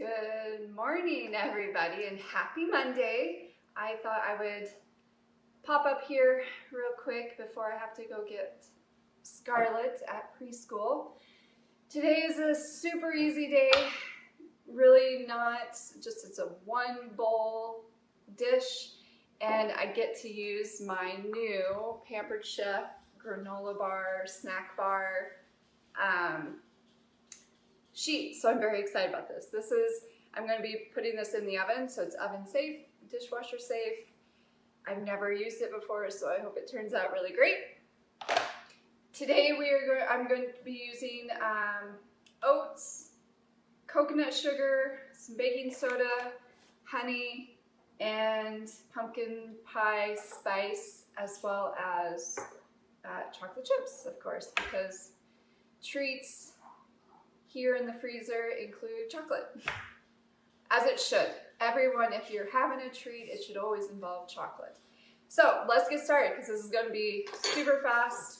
Good morning, everybody, and happy Monday. I thought I would pop up here real quick before I have to go get Scarlett at preschool. Today is a super easy day. Really not, just it's a one bowl dish, and I get to use my new Pampered Chef granola bar, snack bar, sheet. So I'm very excited about this. I'm going to be putting this in the oven, so it's oven safe, dishwasher safe. I've never used it before, so I hope it turns out really great. Today I'm going to be using oats, coconut sugar, some baking soda, honey, and pumpkin pie spice, as well as chocolate chips, of course, because treats here in the freezer include chocolate, as it should. Everyone, if you're having a treat, it should always involve chocolate. So let's get started, because this is going to be super fast.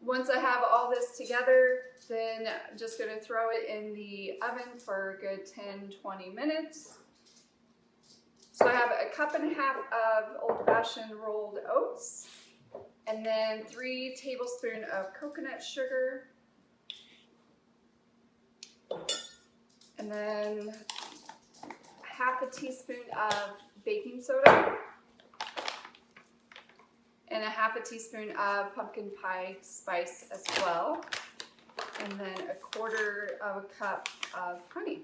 Once I have all this together, then I'm just going to throw it in the oven for a good 10-20 minutes. So I have a cup and a half of old-fashioned rolled oats, and then 3 tablespoons of coconut sugar, and then half a teaspoon of baking soda, and a half a teaspoon of pumpkin pie spice as well, and then a quarter of a cup of honey.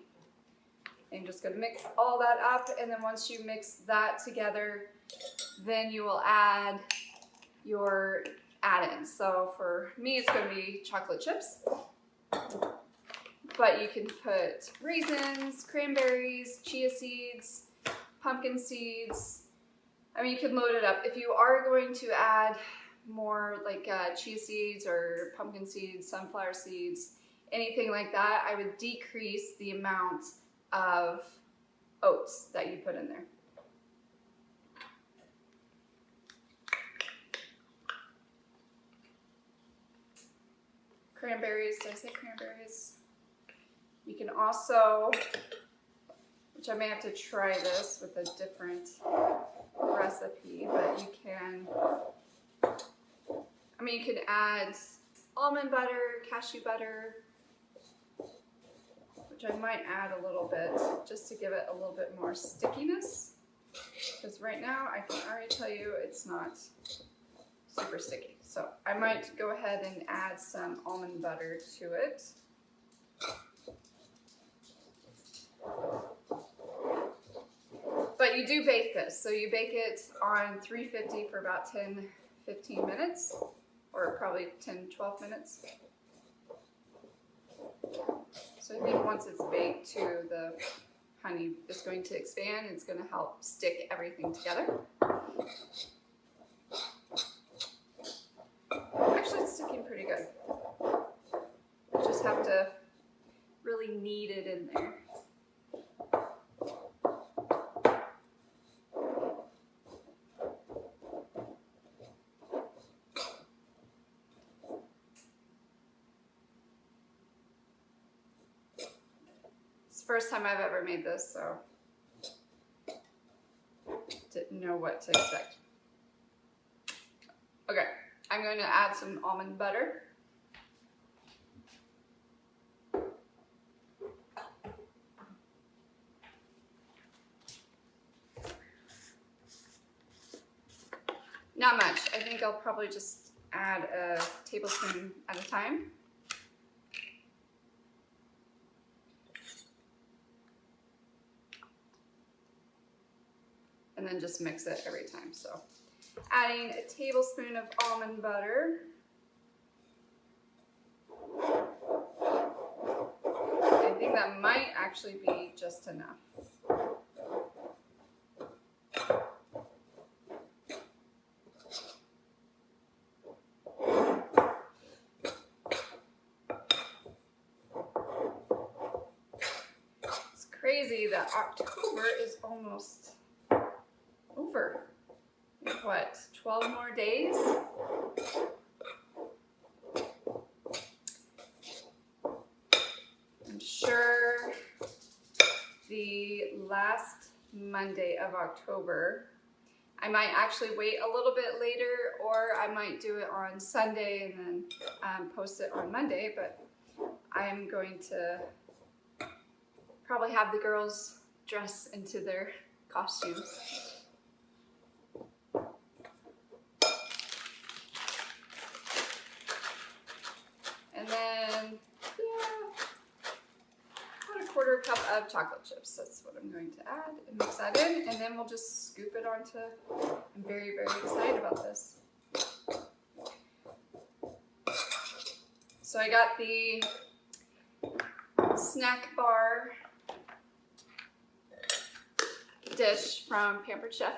And you're just going to mix all that up, and then once you mix that together, then you will add your add-ins. So for me, it's going to be chocolate chips. But you can put raisins, cranberries, chia seeds, pumpkin seeds. I mean, you can load it up. If you are going to add more like chia seeds or pumpkin seeds, sunflower seeds, anything like that, I would decrease the amount of oats that you put in there. Cranberries, did I say cranberries? You can also, which I may have to try this with a different recipe, but you can, you can add almond butter, cashew butter, which I might add a little bit just to give it a little bit more stickiness. Because right now, I can already tell you it's not super sticky. So I might go ahead and add some almond butter to it. But you do bake this, so you bake it on 350 for about 10-15 minutes, or probably 10-12 minutes. So I think once it's baked too, the honey is going to expand. It's going to help stick everything together. Actually, it's sticking pretty good. You just have to really knead it in there. First time I've ever made this, so didn't know what to expect. Okay, I'm going to add some almond butter. Not much. I think I'll probably just add a tablespoon at a time. And then just mix it every time. So adding a tablespoon of almond butter. I think that might actually be just enough. It's crazy that October is almost over. What, 12 more days? I'm sure the the last Monday of October. I might actually wait a little bit later, or I might do it on Sunday and then post it on Monday, but I'm going to probably have the girls dress into their costumes. And then, about a quarter cup of chocolate chips. That's what I'm going to add and mix that in. And then we'll just scoop it onto, I'm very, very excited about this. So I got the snack bar dish from Pampered Chef.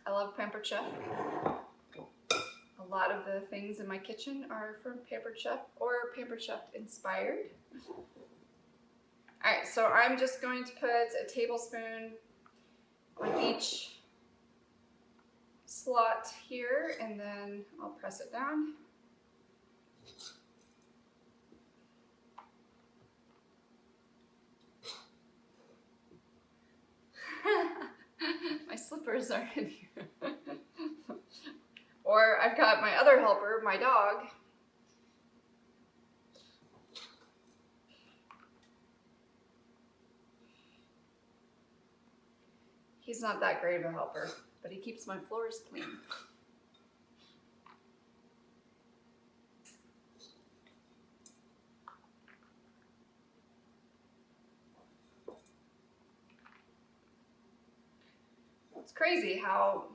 I love Pampered Chef. A lot of the things in my kitchen are from Pampered Chef or Pampered Chef inspired. All right, so I'm just going to put a tablespoon on each slot here, and then I'll press it down. My slippers are in here. Or I've got my other helper, my dog. He's not that great of a helper, but he keeps my floors clean. It's crazy how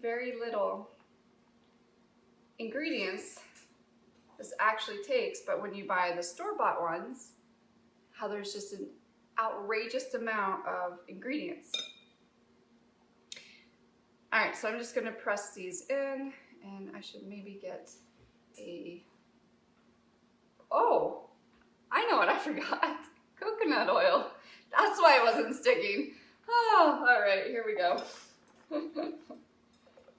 very little ingredients this actually takes, but when you buy the store-bought ones, how there's just an outrageous amount of ingredients. All right, so I'm just gonna press these in, and I should maybe get a, oh, I know what I forgot. Coconut oil. That's why it wasn't sticking. Oh, all right, here we go.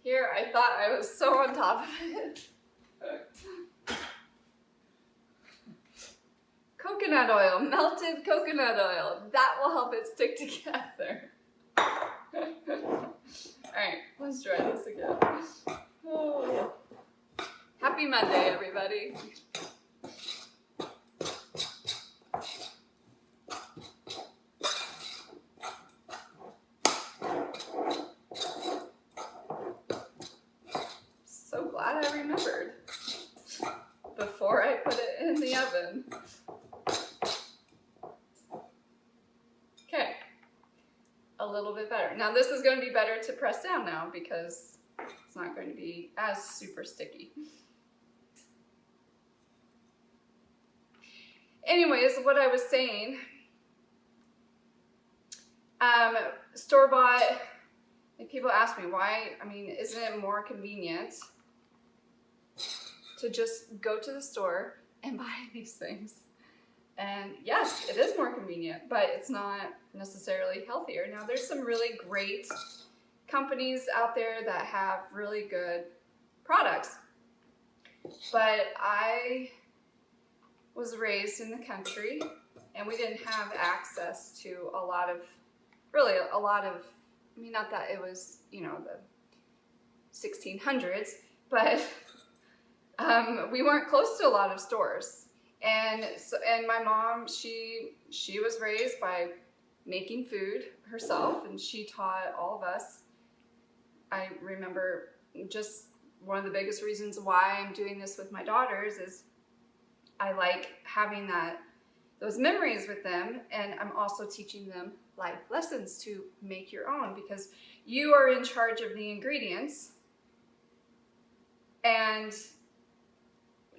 Here, I thought I was so on top of it. Coconut oil, melted coconut oil. That will help it stick together. All right, let's try this again. Oh. Happy Monday, everybody. So glad I remembered before I put it in the oven. Okay, a little bit better. Now this is going to be better to press down now because it's not going to be as super sticky. Anyways, what I was saying, store-bought, and people ask me why, I mean, isn't it more convenient to just go to the store and buy these things? And yes, it is more convenient, but it's not necessarily healthier. Now, there's some really great companies out there that have really good products, but I was raised in the country and we didn't have access to a lot of, I mean, not that it was, you know, the 1600s, but we weren't close to a lot of stores. And my mom, she was raised by making food herself, and she taught all of us. I remember just one of the biggest reasons why I'm doing this with my daughters is I like having those memories with them, and I'm also teaching them life lessons to make your own, because you are in charge of the ingredients, and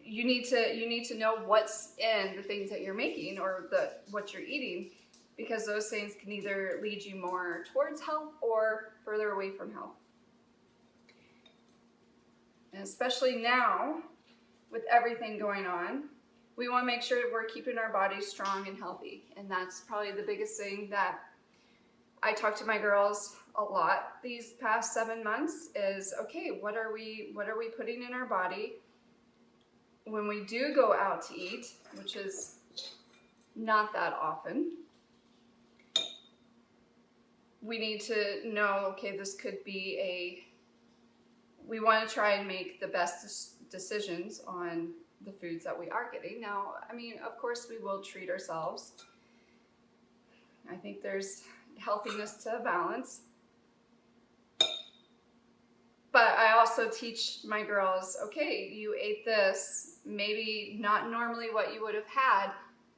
you need to know what's in the things that you're making or what you're eating, because those things can either lead you more towards health or further away from health. And especially now, with everything going on, we want to make sure we're keeping our bodies strong and healthy. And that's probably the biggest thing that I talk to my girls a lot these past 7 months is, okay, what are we putting in our body when we do go out to eat, which is not that often. we need to know, okay, this could be we want to try and make the best decisions on the foods that we are getting. Now, I mean, of course we will treat ourselves. I think there's healthiness to balance. But I also teach my girls, okay, you ate this, maybe not normally what you would have had.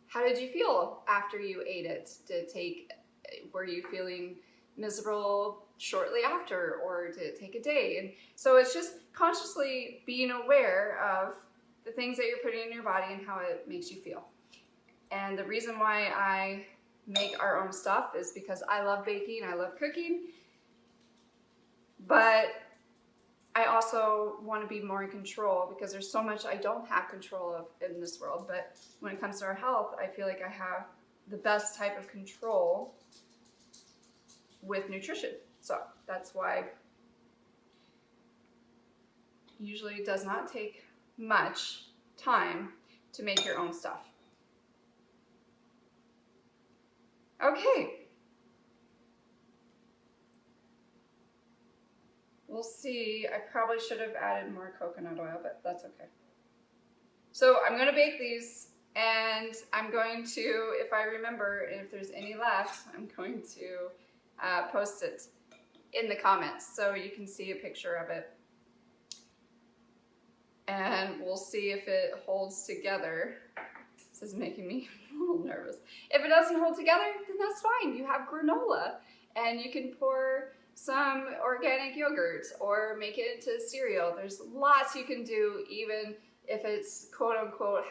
How did you feel after you ate it? Were you feeling miserable shortly after, or did it take a day? And so it's just consciously being aware of the things that you're putting in your body and how it makes you feel. And the reason why I make our own stuff is because I love baking, I love cooking, but I also want to be more in control because there's so much I don't have control of in this world. But when it comes to our health, I feel like I have the best type of control with nutrition. So that's why usually it does not take much time to make your own stuff. Okay. We'll see. I probably should have added more coconut oil, but that's okay. So I'm going to bake these, and I'm going to, if I remember, and if there's any left, I'm going to post it in the comments so you can see a picture of it. And we'll see if it holds together. This is making me a little nervous. If it doesn't hold together, then that's fine. You have granola, and you can pour some organic yogurt or make it into cereal. There's lots you can do, even if it's quote unquote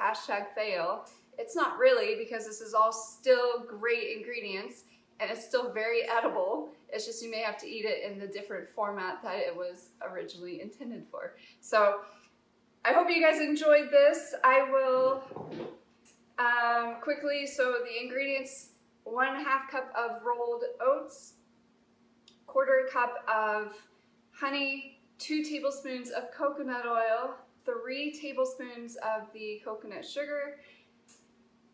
#fail. It's not really, because this is all still great ingredients and it's still very edible. It's just you may have to eat it in the different format that it was originally intended for. So I hope you guys enjoyed this. I will quickly, so the ingredients: 1/2 cup of rolled oats, 1/4 cup of honey, 2 tablespoons of coconut oil, 3 tablespoons of the coconut sugar,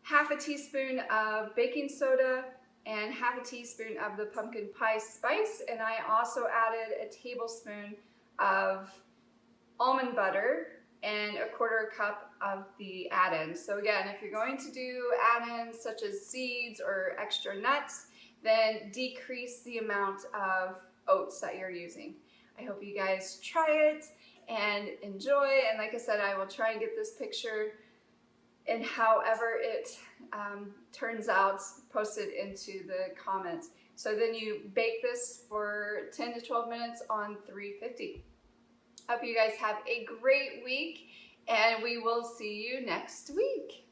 1/2 teaspoon of baking soda, and 1/2 teaspoon of the pumpkin pie spice. And I also added a tablespoon of almond butter and 1/4 cup of the add-ins. So again, if you're going to do add-ins such as seeds or extra nuts, then decrease the amount of oats that you're using. I hope you guys try it and enjoy. And like I said, I will try and get this picture, and however it turns out, posted into the comments. So then you bake this for 10 to 12 minutes on 350. Hope you guys have a great week, and we will see you next week.